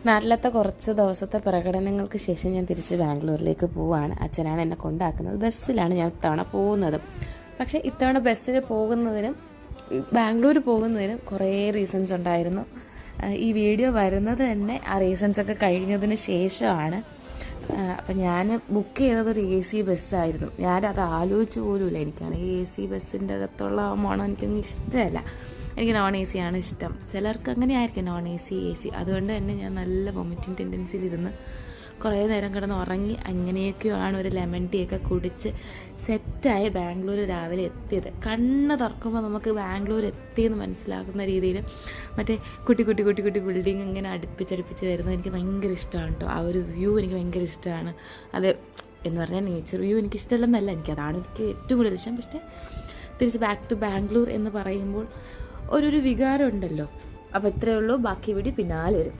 നാട്ടിലത്തെ കുറച്ച് ദിവസത്തെ പ്രകടനങ്ങൾക്ക് ശേഷം ഞാൻ തിരിച്ച് ബാംഗ്ലൂരിലേക്ക് പോവുകയാണ്. അച്ഛനാണ് എന്നെ കൊണ്ടാക്കുന്നത്. ബസ്സിലാണ് ഞാൻ ഇത്തവണ പോകുന്നത്. പക്ഷേ ഇത്തവണ ബസ്സിന് പോകുന്നതിനും ബാംഗ്ലൂർ പോകുന്നതിനും കുറേ റീസൺസ് ഉണ്ടായിരുന്നു. ഈ വീഡിയോ വരുന്നത് തന്നെ ആ റീസൺസൊക്കെ കഴിഞ്ഞതിന് ശേഷമാണ്. അപ്പം ഞാൻ ബുക്ക് ചെയ്തതൊരു AC ബസ്സായിരുന്നു. ഞാനത് ആലോചിച്ച് പോലുമില്ല. എനിക്കാണ് AC ബസ്സിൻ്റെ അകത്തുള്ള മണം എനിക്കൊന്നും ഇഷ്ടമല്ല. എനിക്ക് നോൺ AC ആണ് ഇഷ്ടം. ചിലർക്ക് അങ്ങനെ ആയിരിക്കും, നോൺ AC. അതുകൊണ്ട് തന്നെ ഞാൻ നല്ല വൊമിറ്റിംഗ് ടെൻഡൻസിയിലിരുന്ന് കുറേ നേരം കിടന്ന് ഉറങ്ങി. അങ്ങനെയൊക്കെയാണ് ഒരു ലെമൺ ടീ ഒക്കെ കുടിച്ച് സെറ്റായി ബാംഗ്ലൂർ രാവിലെ എത്തിയത്. കണ്ണ് തുറക്കുമ്പോൾ നമുക്ക് ബാംഗ്ലൂർ എത്തിയെന്ന് മനസ്സിലാക്കുന്ന രീതിയിൽ മറ്റേ കുട്ടി ബിൽഡിങ് ഇങ്ങനെ അടുപ്പിച്ചടുപ്പിച്ച് വരുന്നത് എനിക്ക് ഭയങ്കര ഇഷ്ടമാണ് കേട്ടോ. ആ ഒരു വ്യൂ എനിക്ക് ഭയങ്കര ഇഷ്ടമാണ്. അത് എന്ന് പറഞ്ഞാൽ നേച്ചർ വ്യൂ എനിക്ക് ഇഷ്ടമല്ലെന്നല്ല, എനിക്കതാണ് എനിക്ക് ഏറ്റവും കൂടുതൽ ഇഷ്ടം. പക്ഷേ തിരിച്ച് ബാക്ക് ടു ബാംഗ്ലൂർ എന്ന് പറയുമ്പോൾ ഒരു വികാരം ഉണ്ടല്ലോ. അപ്പോൾ ഇത്രയേ ഉള്ളൂ. ബാക്കി വീഡിയോ പിന്നാലെ വരും.